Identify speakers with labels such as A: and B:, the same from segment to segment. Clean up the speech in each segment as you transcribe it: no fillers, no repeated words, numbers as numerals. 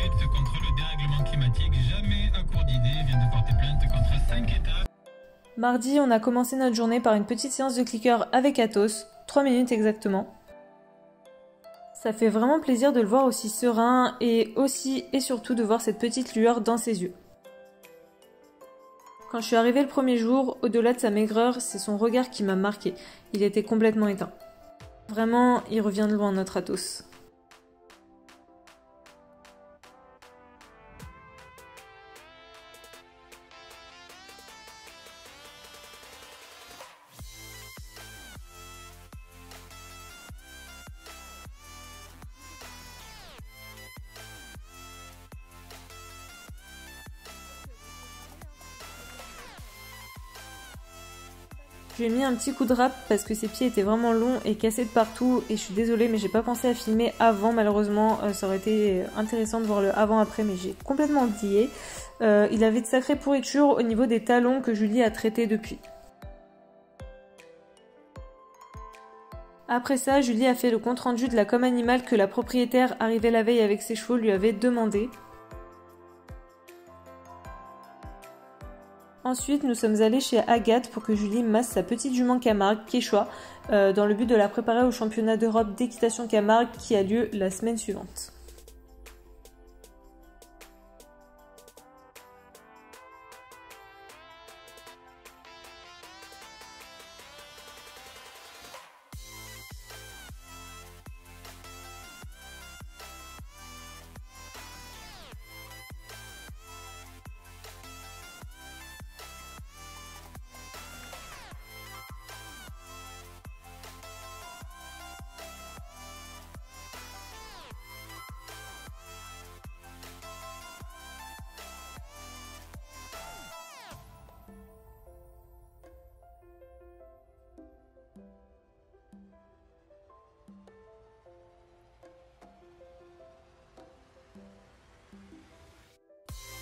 A: lutte contre le dérèglement climatique, jamais à court d'idées, vient de porter plainte contre 5 États.
B: Mardi, on a commencé notre journée par une petite séance de clicker avec Athos, 3 minutes exactement. Ça fait vraiment plaisir de le voir aussi serein et aussi et surtout de voir cette petite lueur dans ses yeux. Quand je suis arrivée le premier jour, au-delà de sa maigreur, c'est son regard qui m'a marqué. Il était complètement éteint. Vraiment, il revient de loin notre Athos. Je lui ai mis un petit coup de râpe parce que ses pieds étaient vraiment longs et cassés de partout et je suis désolée mais j'ai pas pensé à filmer avant malheureusement, ça aurait été intéressant de voir le avant-après mais j'ai complètement oublié. Il avait de sacrées pourritures au niveau des talons que Julie a traités depuis. Après ça, Julie a fait le compte-rendu de la com animale que la propriétaire arrivée la veille avec ses chevaux lui avait demandé. Ensuite, nous sommes allés chez Agathe pour que Julie masse sa petite jument Camargue, Quechua, dans le but de la préparer au championnat d'Europe d'équitation Camargue qui a lieu la semaine suivante.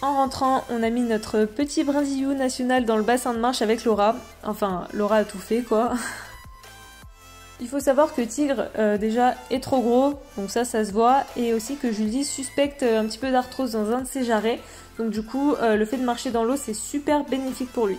B: En rentrant, on a mis notre petit brindillou national dans le bassin de marche avec Laura. Enfin, Laura a tout fait quoi. Il faut savoir que Tigre, déjà, est trop gros, donc ça se voit. Et aussi que Julie suspecte un petit peu d'arthrose dans un de ses jarrets. Donc du coup, le fait de marcher dans l'eau, c'est super bénéfique pour lui.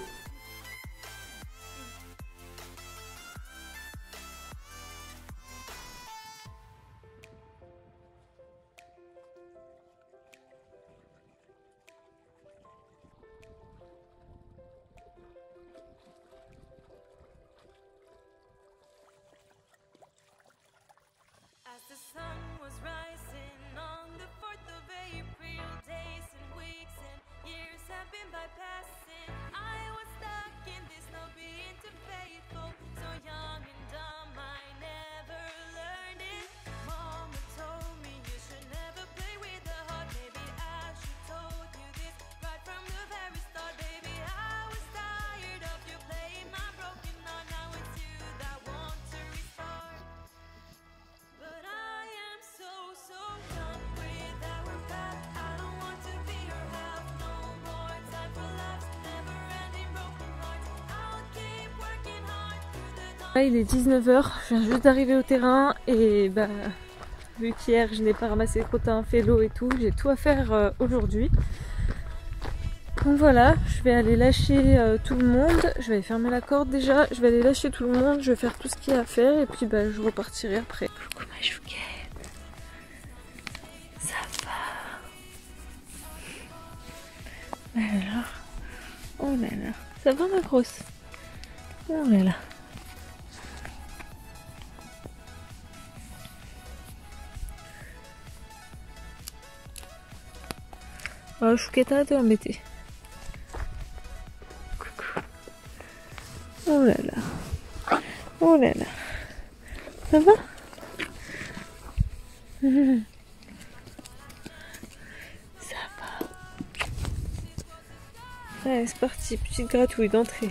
B: Là, il est 19h, je viens juste d'arriver au terrain et bah vu qu'hier je n'ai pas ramassé le crottin, fait l'eau et tout, j'ai tout à faire aujourd'hui. Donc voilà, je vais aller lâcher tout le monde, je vais fermer la corde déjà, je vais aller lâcher tout le monde, je vais faire tout ce qu'il y a à faire et puis bah je repartirai après. Coucou ma chouquette, ça va? Alors, oh là là, ça va ma grosse? Oh là là. Oh, Chouquette, arrête de m'embêter. Coucou. Oh là là. Oh là là. Ça va? Ça va. Allez, c'est parti. Petite gratouille d'entrée.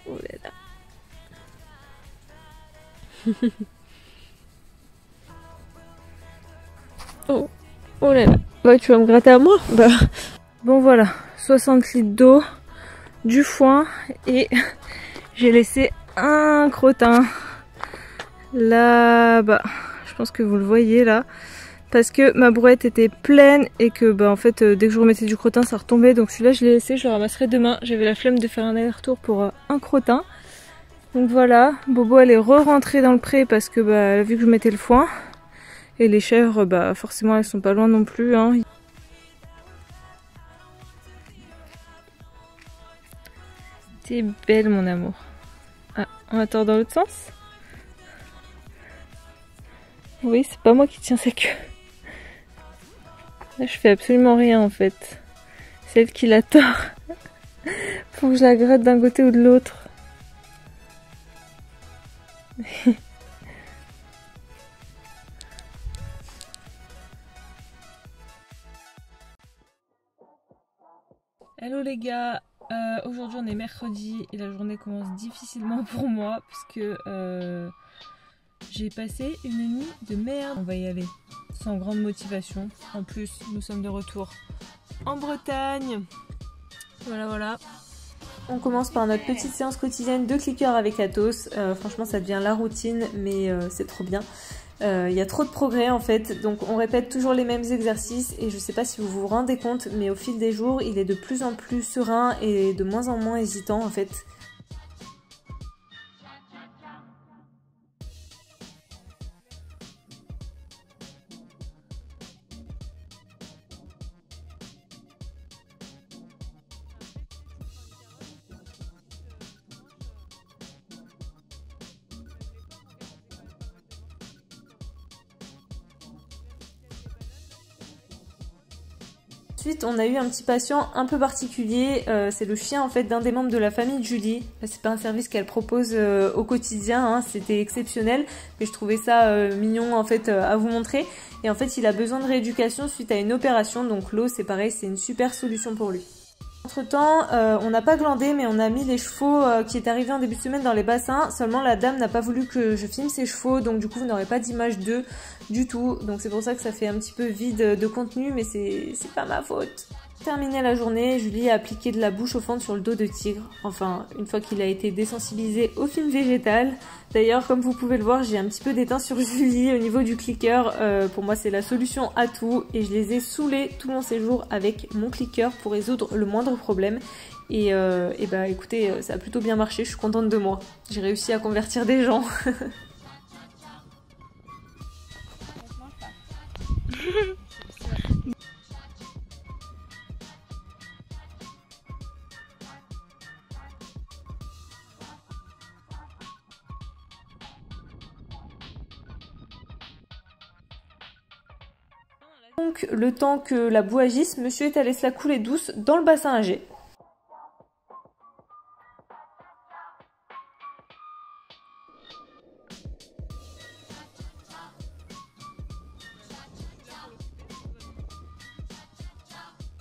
B: Oh là là. Oh, oh là là. Ouais, tu vas me gratter à moi? Bah. Bon voilà, 60 litres d'eau, du foin et j'ai laissé un crottin là-bas. Je pense que vous le voyez là. Parce que ma brouette était pleine et que bah en fait dès que je remettais du crottin ça retombait. Donc celui-là je l'ai laissé, je le ramasserai demain. J'avais la flemme de faire un aller-retour pour un crottin. Donc voilà, Bobo elle est re-rentrée dans le pré parce que bah elle a vu que je mettais le foin. Et les chèvres bah forcément elles sont pas loin non plus hein. T'es belle mon amour. Ah, on attend dans l'autre sens? Oui, c'est pas moi qui tiens sa queue. Là, je fais absolument rien en fait. C'est elle qui la tord. Faut que je la gratte d'un côté ou de l'autre. Hello les gars, aujourd'hui on est mercredi et la journée commence difficilement pour moi puisque j'ai passé une nuit de merde. On va y aller sans grande motivation. En plus, nous sommes de retour en Bretagne. Voilà, voilà. On commence par notre petite séance quotidienne de clicker avec Athos. Franchement, ça devient la routine, mais c'est trop bien. Il y a trop de progrès en fait, donc on répète toujours les mêmes exercices et je sais pas si vous vous rendez compte, mais au fil des jours, il est de plus en plus serein et de moins en moins hésitant en fait. Ensuite, on a eu un petit patient un peu particulier, c'est le chien en fait d'un des membres de la famille de Julie. C'est pas un service qu'elle propose au quotidien, hein. C'était exceptionnel, mais je trouvais ça mignon en fait à vous montrer. Et en fait, il a besoin de rééducation suite à une opération, donc l'eau c'est pareil, c'est une super solution pour lui. Entre temps, on n'a pas glandé, mais on a mis les chevaux qui est arrivé en début de semaine dans les bassins. Seulement la dame n'a pas voulu que je filme ses chevaux, donc du coup vous n'aurez pas d'image d'eux du tout. Donc c'est pour ça que ça fait un petit peu vide de contenu, mais c'est pas ma faute. Terminé la journée, Julie a appliqué de la boue chauffante sur le dos de Tigre. Enfin, une fois qu'il a été désensibilisé au film végétal. D'ailleurs, comme vous pouvez le voir, j'ai un petit peu d'étain sur Julie au niveau du clicker. Pour moi, c'est la solution à tout. Et je les ai saoulés tout mon séjour avec mon clicker pour résoudre le moindre problème. Et bah écoutez, ça a plutôt bien marché, je suis contente de moi. J'ai réussi à convertir des gens. Donc le temps que la boue agisse, monsieur est allé se la couler douce dans le bassin à jet.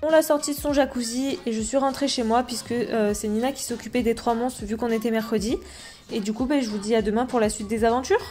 B: On l'a sorti de son jacuzzi et je suis rentrée chez moi puisque c'est Nina qui s'occupait des 3 monstres vu qu'on était mercredi. Et du coup, je vous dis à demain pour la suite des aventures.